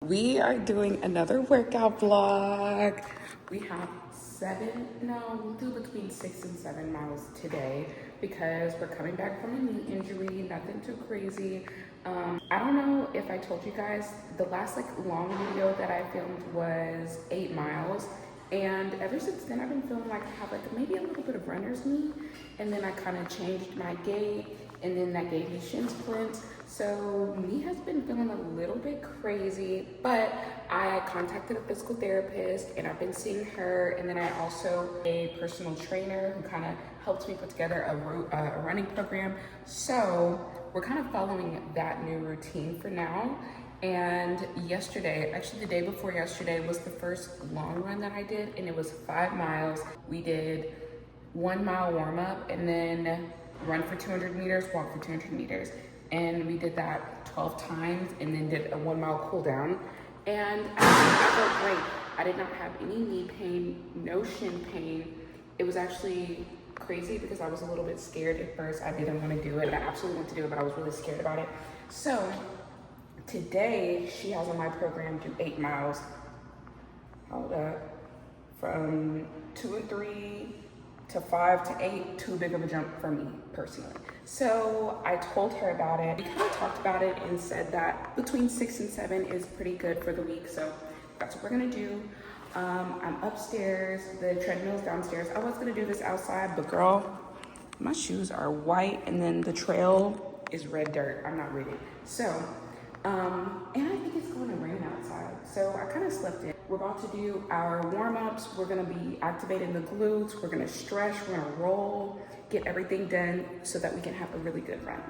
We are doing another workout vlog. We have we'll do between 6 and 7 miles today because we're coming back from a knee injury, nothing too crazy. I don't know if I told you guys, the last long video that I filmed was 8 miles. And ever since then, I've been feeling like I have maybe a little bit of runner's knee. And then I kind of changed my gait, and then that gave me shin splints. So me has been feeling a little bit crazy, but I contacted a physical therapist and I've been seeing her. And then I also a personal trainer who kind of helped me put together a running program. So we're kind of following that new routine for now. And yesterday, actually the day before yesterday, was the first long run that I did, and it was 5 miles. We did 1 mile warm up and then run for 200 meters, walk for 200 meters. And we did that 12 times and then did a 1 mile cool down. And I felt great. I did not have any knee pain, no shin pain. It was actually crazy because I was a little bit scared at first. I didn't want to do it. I absolutely wanted to do it, but I was really scared about it. So today, she has on my program do 8 miles. Hold up. From 2 and 3 to 5 to 8, too big of a jump for me personally. So I told her about it. We kind of talked about it and said that between 6 and 7 is pretty good for the week. So that's what we're gonna do. I'm upstairs, the treadmill's downstairs. I was gonna do this outside, but girl, my shoes are white and then the trail is red dirt. I'm not ready. So, and I think it's going to rain outside. So I kind of slept in. We're about to do our warm-ups. We're gonna be activating the glutes. We're gonna stretch, we're gonna roll, get everything done so that we can have a really good run.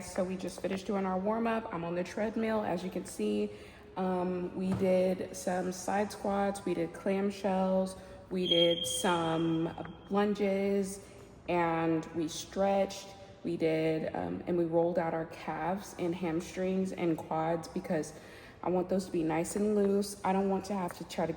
So we just finished doing our warm-up. I'm on the treadmill, as you can see. We did some side squats, we did clamshells, we did some lunges, and we stretched. We did, and we rolled out our calves and hamstrings and quads because I want those to be nice and loose. I don't want to have to try to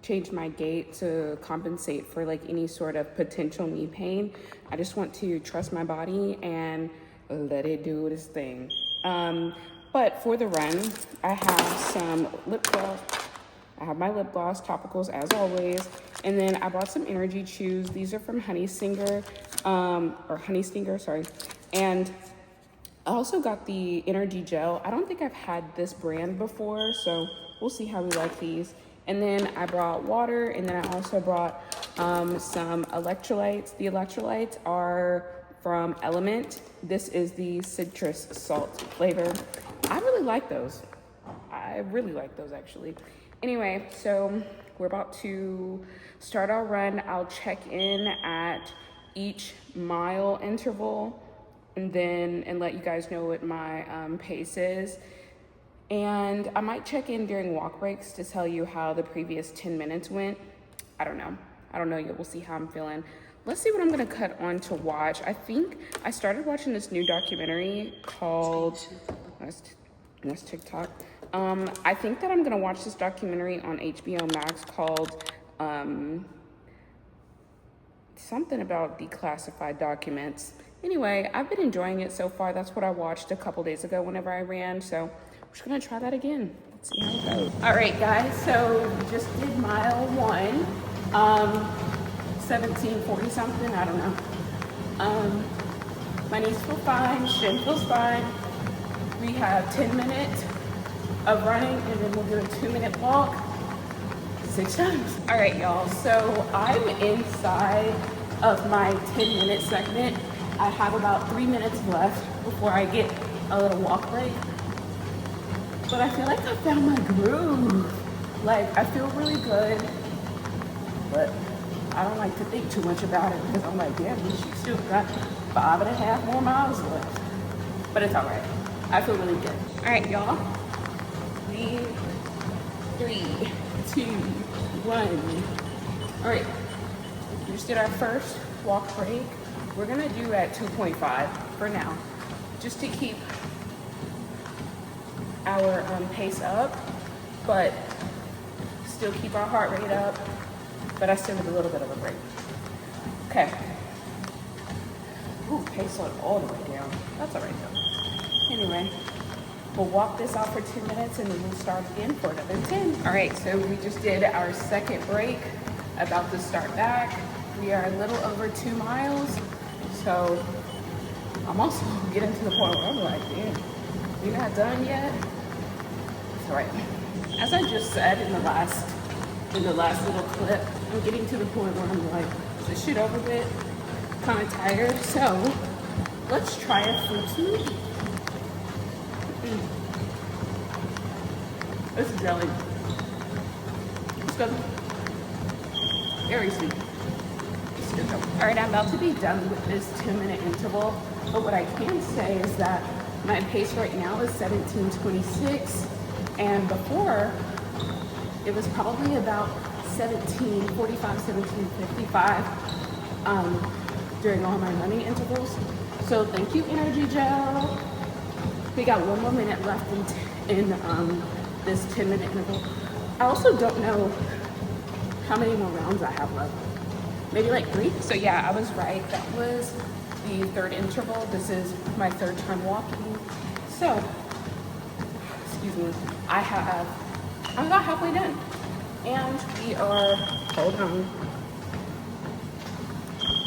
change my gait to compensate for any sort of potential knee pain. I just want to trust my body and let it do its thing. But for the run, I have some lip gloss. I have my lip gloss topicals as always. And then I bought some energy chews. These are from Honey Stinger, sorry. And I also got the energy gel. I don't think I've had this brand before, so we'll see how we like these. And then I brought water, and then I also brought some electrolytes. The electrolytes are from Element. This is the citrus salt flavor. I really like those. Actually. Anyway, so we're about to start our run. I'll check in at each mile interval and let you guys know what my pace is. And I might check in during walk breaks to tell you how the previous 10 minutes went. I don't know yet. We'll see how I'm feeling. Let's see what I'm gonna cut on to watch. I think I started watching this new documentary called, that's TikTok. I think that I'm gonna watch this documentary on HBO Max called something about declassified documents. Anyway, I've been enjoying it so far. That's what I watched a couple days ago whenever I ran. So I'm just gonna try that again. Let's see how it goes. All right, guys, so we just did mile 1. 1740 something, I don't know. My knees feel fine, shin feels fine. We have 10 minutes of running and then we'll do a 2-minute walk 6 times. All right, y'all, so I'm inside of my 10-minute segment. I have about 3 minutes left before I get a little walk break. But I feel like I found my groove. Like, I feel really good, but I don't like to think too much about it because I'm like, damn, she still got 5.5 more miles left. But it's all right. I feel really good. All right, y'all. 3, 2, 1. All right, we just did our first walk break. We're gonna do at 2.5 for now, just to keep our pace up, but still keep our heart rate up, but I still need a little bit of a break. Okay. Ooh, pace went all the way down. That's all right though. Anyway, we'll walk this out for 2 minutes and then we'll start again for another 10. All right, so we just did our second break, about to start back. We are a little over 2 miles, so I'm also getting to the point where I'm like, damn, we're not done yet. It's all right. As I just said in the last little clip, I'm getting to the point where I'm like, is this shit over with? Kind of tired. So let's try a fruit smoothie. This is jelly. It's good. Very sweet. It's good though. All right, I'm about to be done with this 2-minute interval. But what I can say is that my pace right now is 17:26, and before it was probably about 17:45, 17:55 during all my running intervals. So thank you, Energy Gel. We got 1 more minute left in this 10-minute interval. I also don't know how many more rounds I have left. Maybe like 3. So yeah, I was right. That was the 3rd interval. This is my 3rd time walking. So, excuse me, I'm about halfway done. And we are, hold on,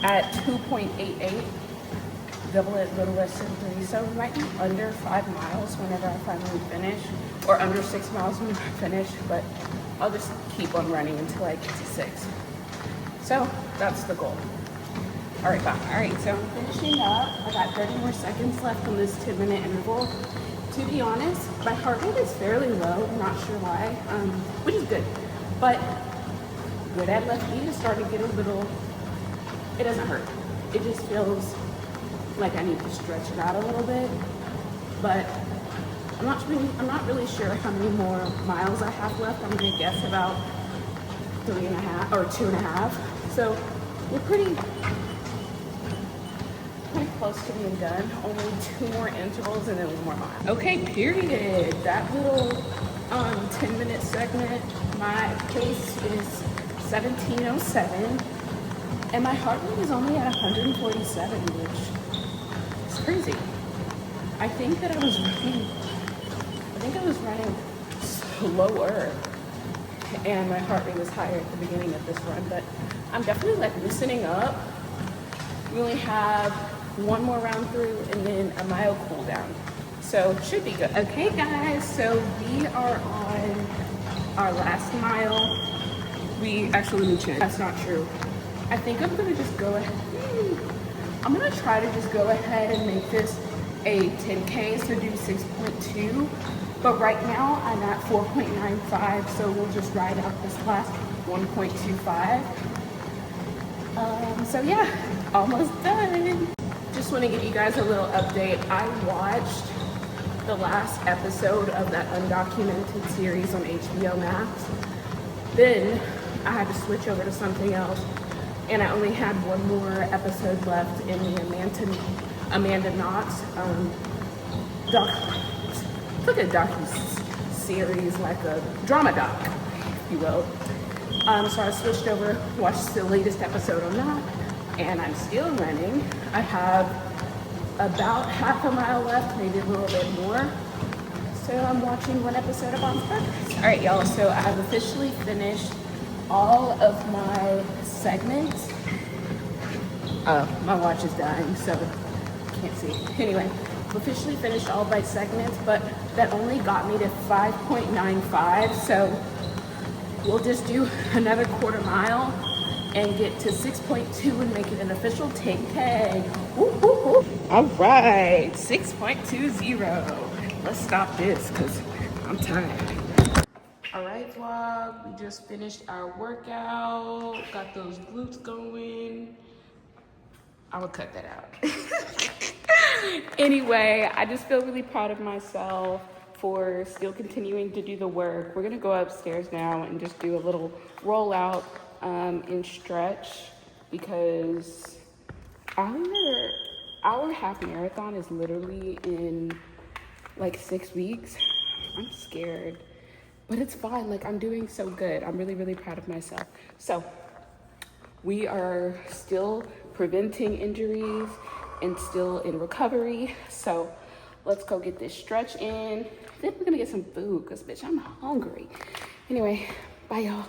at 2.88, double it, little less than 3. So we might be under 5 miles whenever I finally finish, or under 6 miles when I finish, but I'll just keep on running until I get to 6. So that's the goal. All right, bye. All right, so I'm finishing up. I got 30 more seconds left on this 10-minute interval. To be honest, my heart rate is fairly low. I'm not sure why, which is good. But good at left knee is starting to get a little, it doesn't hurt. It just feels like I need to stretch it out a little bit. But I'm not really sure how many more miles I have left. I'm gonna guess about 3.5 or 2.5. So we're pretty close to being done. Only 2 more intervals and then 1 more mile. Okay, period. That little 10-minute segment, my pace is 17:07, and my heart rate is only at 147, which is crazy. I think I was running slower, and my heart rate was higher at the beginning of this run, but I'm definitely like loosening up. We only have 1 more round through and then a mile cool down. So it should be good. Okay guys, so we are on our last mile. Let me check. That's not true. I think I'm gonna just go ahead. I'm gonna try to just go ahead and make this a 10K, so do 6.2. But right now I'm at 4.95, so we'll just ride out this last 1.25. So yeah, almost done. Just want to give you guys a little update. I watched the last episode of that undocumented series on HBO Max. Then I had to switch over to something else, and I only had 1 more episode left in the Amanda Knox it's like a docu-series, like a drama doc, if you will. So I switched over, watched the latest episode on that, and I'm still running. I have about half a mile left, maybe a little bit more. So I'm watching 1 episode of Bob's Burgers. All right, y'all, so I've officially finished all of my segments. My watch is dying, so can't see. Anyway, I've officially finished all of my segments, but that only got me to 5.95, so we'll just do another quarter mile and get to 6.2 and make it an official 10K. Woo, woo, woo. All right, 6.20. Let's stop this because I'm tired. All right, vlog, we just finished our workout. Got those glutes going. I will cut that out. Anyway, I just feel really proud of myself for still continuing to do the work. We're gonna go upstairs now and just do a little rollout and stretch because our half marathon is literally in like 6 weeks. I'm scared, but it's fine. Like, I'm doing so good. I'm really, really proud of myself. So we are still preventing injuries and still in recovery. So let's go get this stretch in. Then we're gonna get some food because bitch, I'm hungry. Anyway, bye y'all.